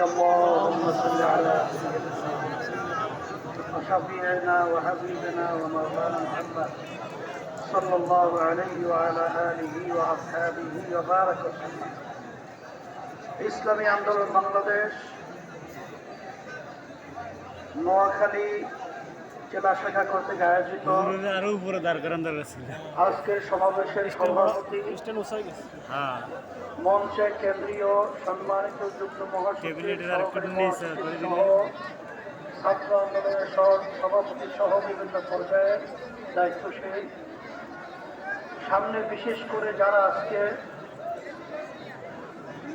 اللهم صل على سيدنا وشفيعنا وحبيبنا ومولانا محمد صلى الله عليه وعلى آله وأصحابه وبارك وسلم। ইসলামী আন্দোলন বাংলাদেশ নোয়াখালী জেলা শাখা কর্তৃক আয়োজিত আজকের সমাবেশের সভাপতি মঞ্চে কেন্দ্রীয় সম্মানিত যুগ্ম মহাসচিব ছাত্র আন্দোলনের সভাপতি সহ বিভিন্ন পর্যায়ের দায়িত্বশীল, সামনে বিশেষ করে যারা আজকে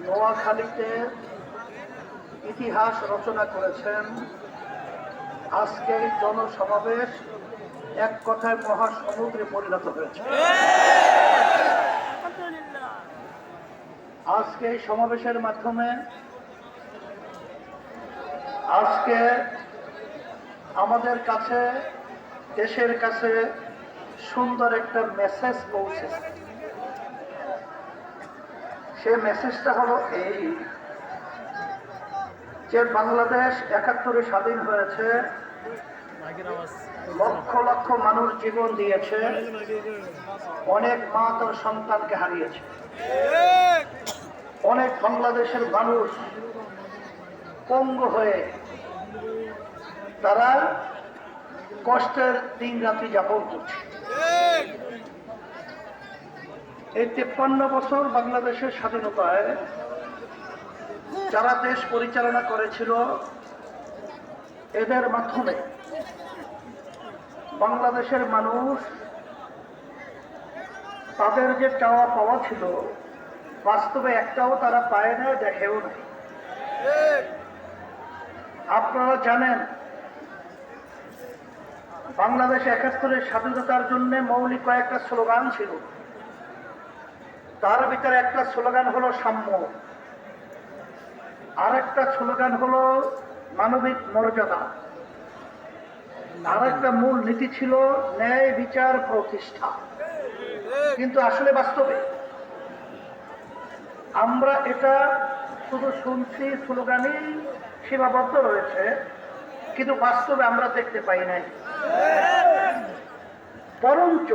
নোয়াখালীতে ইতিহাস রচনা করেছেন, আজকে জনসমাবেশ এক কথায় মহাসমুদ্রে পরিণত হয়েছে। আজকে এই সমাবেশের মাধ্যমে আজকে আমাদের কাছে, দেশের কাছে সুন্দর একটা মেসেজ পৌঁছেছে। সে মেসেজটা হলো এই যে বাংলাদেশ ৭১ স্বাধীন হয়েছে, লক্ষ লক্ষ মানুষ জীবন দিয়েছে, অনেক মা তার সন্তানকে হারিয়েছে, অনেক বাংলাদেশের মানুষ পঙ্গু হয়ে তারা কষ্টের দিন রাত্রি যাপন করছে। এই ৫৩ বছর বাংলাদেশের স্বাধীনতায় যারা দেশ পরিচালনা করেছিল, এদের মাধ্যমে বাংলাদেশের মানুষ তাদের যে চাওয়া পাওয়া ছিল, বাস্তবে একটাও তারা পায় না, দেখেও না। আপনারা জানেন, বাংলাদেশ ৭১ স্বাধীনতার জন্য মৌলিক কয়েকটা স্লোগান ছিল। তার ভিতরে একটা স্লোগান হলো সাম্য, আর একটা স্লোগান হলো মানবিক মর্যাদা, আর একটা মূল নীতি ছিল ন্যায় বিচার প্রতিষ্ঠা। কিন্তু আসলে বাস্তবে আমরা এটা শুধু শুনছি, স্লোগানই সীমাবদ্ধ রয়েছে, কিন্তু বাস্তবে আমরা দেখতে পাই নাই। বরঞ্চ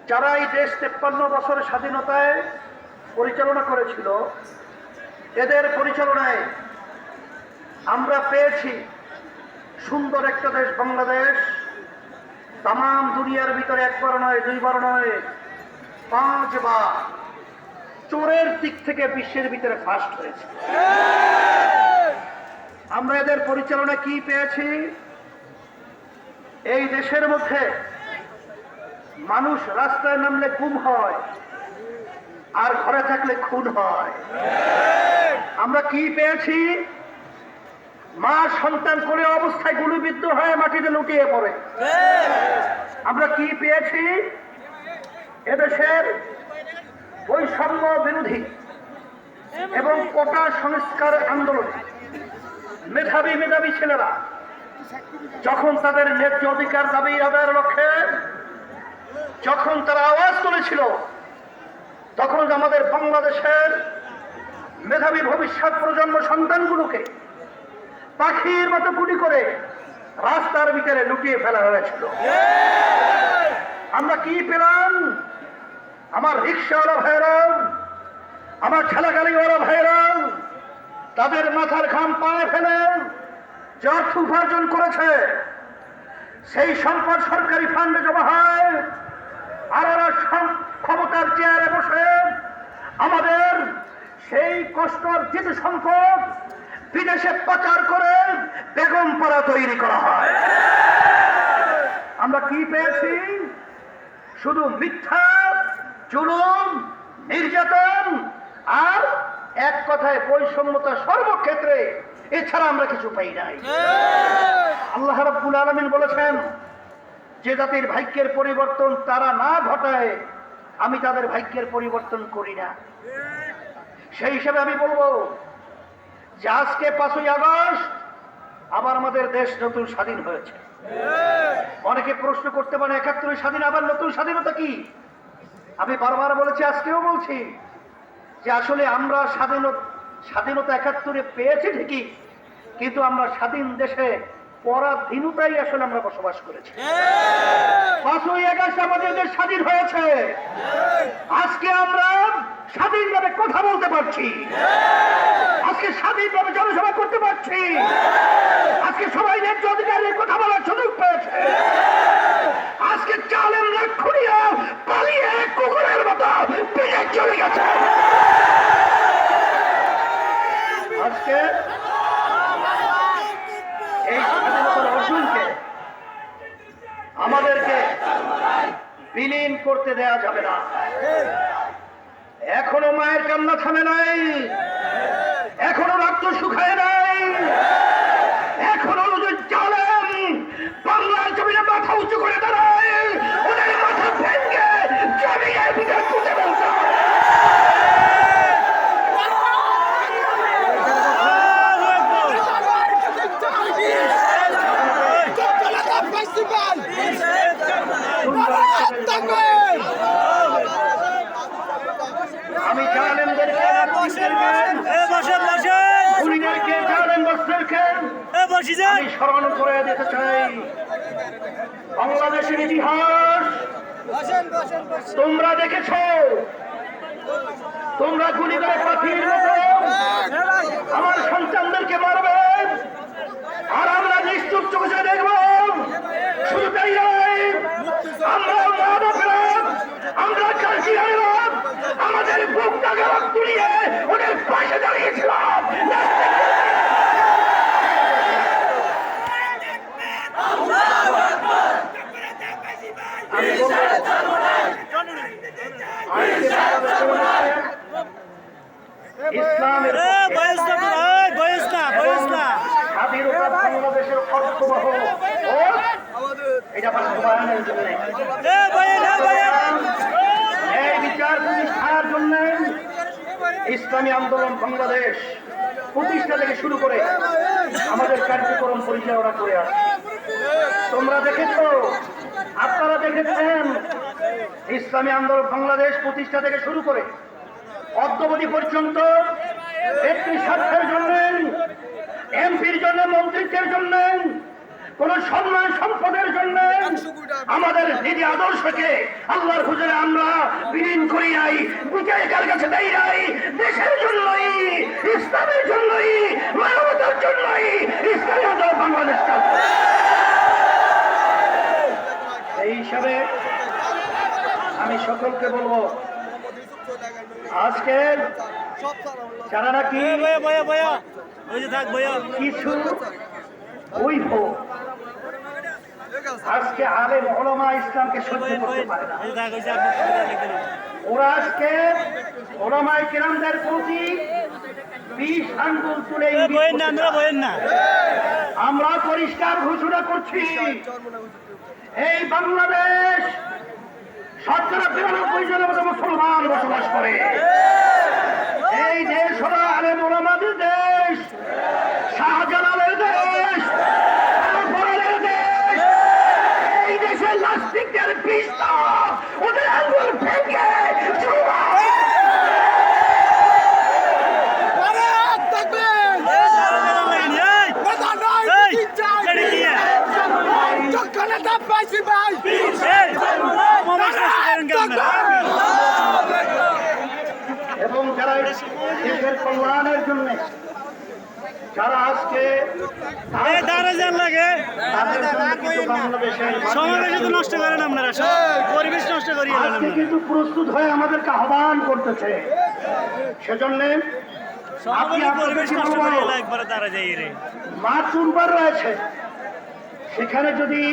যারা এই দেশ ৫৩ বছরের স্বাধীনতায় পরিচালনা করেছিল, এদের পরিচালনায় আমরা পেয়েছি সুন্দর একটা দেশ বাংলাদেশ। তামাম দুনিয়ার ভিতরে একবার নয়, দুইবার নয়, ৫ বার চোরের দিক থেকে বিশ্বের ভিতরে ফার্স্ট হয়েছে। আমরা এদের পরিচালনা কি পেয়েছি? এই দেশের মধ্যে মানুষ রাস্তায় নামলে গুম হয়, আর ঘরে থাকলে খুন হয়। আমরা কি পেয়েছি? মা সন্তান করে অবস্থায় গুলিবিদ্ধ হয়ে মাটিতে লুটিয়ে পড়ে। আমরা কি পেয়েছি? এদেশের বৈষম্য বিরোধী এবং কোটা সংস্কার আন্দোলনে মেধাবী ছেলেরা যখন তাদের ন্যায্য অধিকার দাবি আদায়ের লক্ষ্যে যখন তারা আওয়াজ তুলেছিল, তখন আমাদের বাংলাদেশের মেধাবী ভবিষ্যৎ প্রজন্ম সন্তানগুলোকে পাখির মতো গুলি করে রাস্তার ভিতরে লুটিয়ে ফেলা হয়েছিল। আমরা কি পেলাম? আমার রিক্সাওয়ালা ভাইরা, আমার ঠেলাগাড়িওয়ালা ভাইরা তাদের মাথার ঘাম পায়ে ফেলে যে অর্থ উপার্জন করেছে, সেই সম্পদ সরকারি ফান্ডে জমা হয়, আর ক্ষমতার চেয়ারে বসে আমাদের সেই কষ্টার্জিত সম্পদ বিদেশে পাচার করে বেগম পাড়া তৈরি করা হয়। আমরা কি পেয়েছি? শুধু মিথ্যা, জুলুম, নির্যাতন, আর এক কথায় বৈষম্যতা সর্বক্ষেত্রে। এছাড়া আমরা কিছু পাই নাই। আল্লাহ রাব্বুল আলামিন বলেছেন, যে জাতির ভাগ্যের পরিবর্তন তারা না ঘটায়, আমি তাদের ভাগ্যের পরিবর্তন করি না। সেই হিসাবে আমি বলবো যে আজকে ৫ই আগস্ট আবার আমাদের দেশ নতুন স্বাধীন হয়েছে। অনেকে প্রশ্ন করতে পারে ৭১ স্বাধীন, আবার নতুন স্বাধীনতা কি? আমি বারবার বলেছি, আজকেও বলছি যে আসলে আমরা স্বাধীনতা 71-এ পেয়েছি ঠিকই, কিন্তু আমরা স্বাধীন দেশে পরাধীনতাই আসলে আমরা বসবাস করেছি। 5ই আগস্ট আমাদের দেশ স্বাধীন হয়েছে, আজকে আমরা স্বাধীনভাবে কথা বলতে পারছি, আজকে স্বাধীনভাবে জনসভা করতে পারছি, আজকে সবাই ন্যায্য অধিকারের কথা বলার সুযোগ পেয়েছে। আজকে চালের লাখুরিয়া পালিয়ে কুকুরের মতো বিদেশ চলে গেছে। আজকে এই স্বাধীনতার অর্জনকে আমাদেরকে বিলীন করতে দেয়া যাবে না। এখনো মায়ের কান্না থামে নাই, এখনো রক্ত শুকায় নাই, এখনো জালেম বাংলার জমিনে মাথা উঁচু করে দাঁড়ায়, ওদের মাথা ভেঙে জমিনের ভিতরে পুঁতে ফেলতে হবে। আমি জালেমদেরকে আমি স্মরণ করে দিতে চাই, বাংলাদেশের ইতিহাস তোমরা দেখেছ, তোমরা গুলি করে পাখির মতো আমার সন্তানদেরকে মারবে, আর আমরা নিষ্ঠুর চোখে দেখব। শুধু তাই নয়, আমরা আমরা আমাদের বুকটাকে তুলিয়ে ওদের পাশে দাঁড়িয়েছিলাম। ইসলামের স্বাধীনতা বাংলাদেশের অর্থবহ এটা বাস্তবায়নের জন্য, এই বিচার প্রতিষ্ঠার জন্য ইসলামী আন্দোলন বাংলাদেশ প্রতিষ্ঠা থেকে শুরু করে আমাদের কার্যক্রম পরিচালনা করে আসে। তোমরা দেখেছ, আপনারা দেখেছেন, ইসলামী আন্দোলন বাংলাদেশ প্রতিষ্ঠা থেকে শুরু করে অদ্যাবধি পর্যন্ত ব্যক্তি স্বার্থের জন্য, এমপির জন্য, মন্ত্রিত্বের জন্য, কোন সম্মান সম্পদের জন্য আমাদের নীতি আদর্শকে আল্লাহর হুজুরে আমরা বিলীন করি নাই, বুঝাই কার কাছে দেই নাই। দেশের জন্যই, ইসলামের জন্যই, মানবতার জন্যই ইসলামী আন্দোলন বাংলাদেশ। এই হিসাবে আমি সকলকে বলবো, আজকে যারা নাকি কিছু বৈধ আজকে আলেম ওলামা ইসলামকে সহ্য করতে পারে না, ওরা আজকে ওলামায়ে কেরামদের প্রতি বিষ আঙ্গুল তুলে আমরা পরিষ্কার ঘোষণা করছি, এই বাংলাদেশ ৯৯% মতো মুসলমান বসবাস করে। এই দেশ হলো আলেম ওলামাদের দেশ, শাহজালালের দেশ, পরানের দেশ। এই দেশের নাস্তিকদের পিস্তা ওদের আঙ্গুল ভেঙে এবং যারা দেশের কল্যাণের জন্য যারা আজকে নষ্ট করেন আপনারা, পরিবেশ নষ্ট করি আজকে কিন্তু প্রস্তুত হয়ে আমাদেরকে আহ্বান করতেছে। সেজন্য পরিবেশ নষ্ট করি একবারে তারা যাই রে মাঠ চুনবার রয়েছে, সেখানে যদি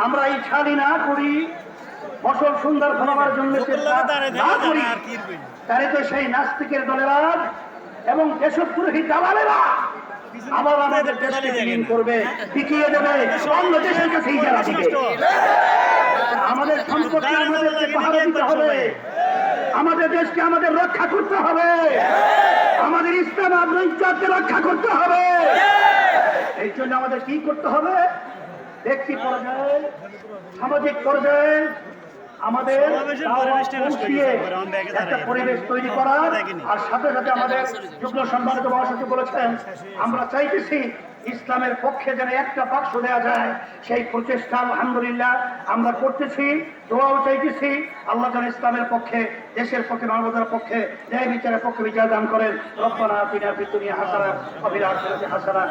আমরা এই ছাড়ি না করি, ফসল সুন্দর ফলাবার জন্য না করি, তাহলে তো সেই নাস্তিকের দলেরা এবং দেশদ্রোহী দালালেরা আবার আমাদের দেশকে বিলীন করবে, টিকিয়ে দেবে, অন্য দেশের কাছে ইজারা দিবে। আমাদের সম্পত্তি আমাদেরকে পাহারা দিতে হবে, আমাদের দেশকে আমাদের রক্ষা করতে হবে, আমাদের ইসলাম ইজ্জতকে রক্ষা করতে হবে। এই জন্য আমাদের কি করতে হবে? ব্যক্তি পর্যায়ে, সামাজিক পর্যায়ে আমাদের সমাবেশের দাওয়াত পরিবেশটা নষ্ট হয়ে পৌঁছিয়ে গেছে, একবার আমার ব্যাগে একটা দাঁড়ায়। পরিবেশ তৈরি করা, দেখেনি। আর সাথে সাথে আমাদের যুগ্ম সম্মানিত মহাসচিব বলেছেন আমরা চাইতেছি ইসলামের পক্ষে যেন একটা বাক্স দেওয়া যায়, সেই প্রচেষ্টা আলহামদুলিল্লাহ আমরা করতেছি, দোয়াও চাইতেছি। আল্লাহ যেন ইসলামের পক্ষে, দেশের পক্ষে, মানবতার পক্ষে, ন্যায় বিচারের পক্ষে বিজয় দান করেন। রব্বানা আতিনা ফিদ দুনিয়া হাসানাহ ওয়া ফিল আখিরাতি হাসানাহ।